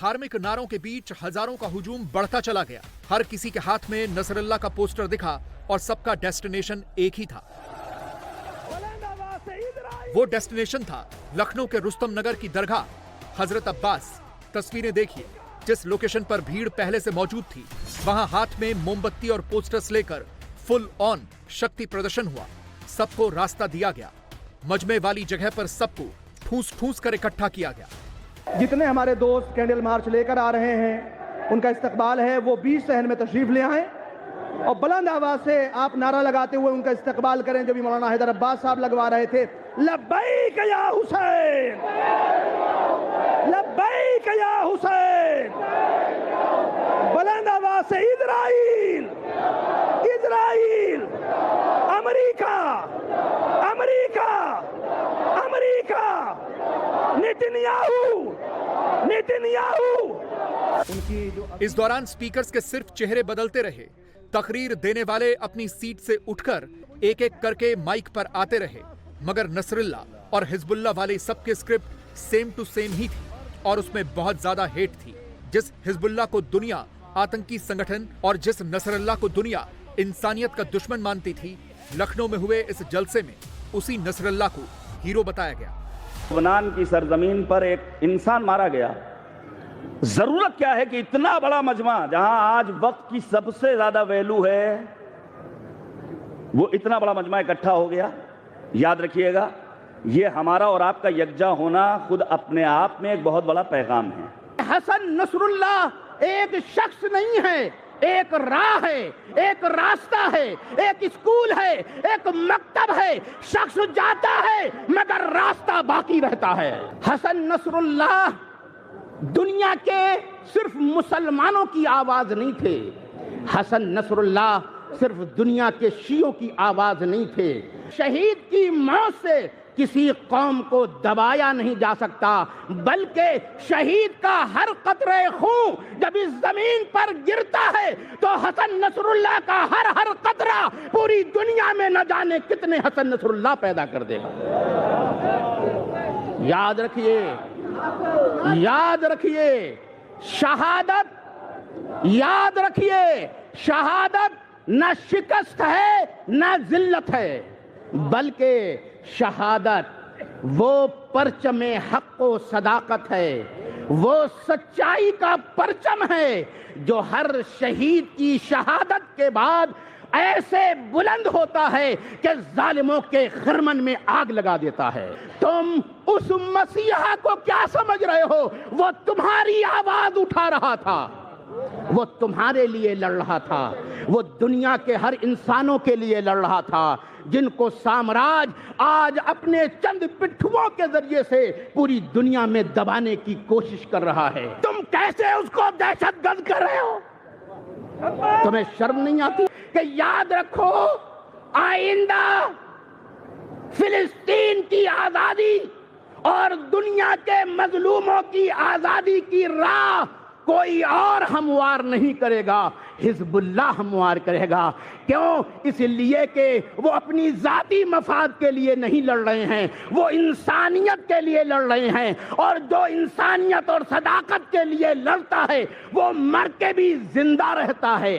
धार्मिक नारों के बीच हजारों का हुजूम बढ़ता चला गया। हर किसी के हाथ में नसरल्ला का पोस्टर दिखा और सबका डेस्टिनेशन एक ही था। वो डेस्टिनेशन था लखनऊ के रुस्तम नगर की दरगाह हजरत अब्बास। तस्वीरें देखिए, जिस लोकेशन पर भीड़ पहले से मौजूद थी, वहां हाथ में मोमबत्ती और पोस्टर्स लेकर फुल ऑन शक्ति प्रदर्शन हुआ। सबको रास्ता दिया गया। मजमे वाली जगह पर सबको ठूस ठूस कर इकट्ठा किया गया। जितने हमारे दोस्त कैंडल मार्च लेकर आ रहे हैं, उनका इस्तकबाल है, वो 20 सहन में तशरीफ ले आए और बुलंद आवाज से आप नारा लगाते हुए उनका इस्तकबाल करें। जो भी मौलाना हैदर अब्बास साहब लगवा रहे थे, लब्बैक या हुसैन, लब्बैक या हुसैन। बुलंद आवाज से Israel, Israel, America, America, America, Netanyahu, Netanyahu. इस दौरान स्पीकर्स के सिर्फ चेहरे बदलते रहे। तकरीर देने वाले अपनी सीट से उठकर एक एक करके माइक पर आते रहे, मगर नसरल्ला और हिजबुल्लाह वाले सबके स्क्रिप्ट सेम टू सेम ही थी और उसमें बहुत ज्यादा हेट थी। जिस हिजबुल्लाह को दुनिया आतंकी संगठन और जिस नसरल्लाह को दुनिया इंसानियत का दुश्मन मानती थी, लखनऊ में हुए इस जलसे में उसी नसरल्लाह को हीरो बताया गया। लबनान की सरजमीन पर एक इंसान मारा गया। जरूरत क्या है कि इतना बड़ा मजमा, जहां आज वक्त की सबसे ज्यादा वैल्यू है, वो इतना बड़ा मजमा इकट्ठा हो गया। याद रखिएगा, ये हमारा और आपका यकजा होना खुद अपने आप में एक बहुत बड़ा पैगाम है। हसन नसरुल्लाह एक शख्स नहीं है, एक राह है, एक रास्ता है, एक स्कूल है, एक मकतब है। शख्स जाता है मगर रास्ता बाकी रहता है। हसन नसरुल्लाह दुनिया के सिर्फ मुसलमानों की आवाज नहीं थे। हसन नसरुल्लाह सिर्फ दुनिया के शियों की आवाज नहीं थे। शहीद की मौत से किसी कौम को दबाया नहीं जा सकता, बल्कि शहीद का हर कतरे खून जब इस जमीन पर गिरता है तो हसन नसरुल्लाह का हर कतरा पूरी दुनिया में न जाने कितने हसन नसरुल्लाह पैदा कर देगा। याद रखिए, याद रखिए, शहादत, याद रखिए, शहादत न शिकस्त है न जिल्लत है, बल्कि शहादत वो परचम हक व सदाकत है, वो सच्चाई का परचम है जो हर शहीद की शहादत के बाद ऐसे बुलंद होता है कि जालिमों के खिरमन में आग लगा देता है। तुम उस मसीहा को क्या समझ रहे हो? वो तुम्हारी आवाज उठा रहा था, वो तुम्हारे लिए लड़ रहा था, वो दुनिया के हर इंसानों के लिए लड़ रहा था, जिनको साम्राज्य आज अपने चंद पिट्ठुओं के जरिए से पूरी दुनिया में दबाने की कोशिश कर रहा है। तुम कैसे उसको दहशतगर्द कर रहे हो? तुम्हें शर्म नहीं आती? कि याद रखो, आइंदा फिलिस्तीन की आजादी और दुनिया के मजलूमों की आजादी की राह कोई और हमवार नहीं करेगा, हिजबुल्लाह हमवार करेगा। क्यों? इसलिए कि वो अपनी जाती मफाद के लिए नहीं लड़ रहे हैं, वो इंसानियत के लिए लड़ रहे हैं, और जो इंसानियत और सदाकत के लिए लड़ता है वो मर के भी जिंदा रहता है।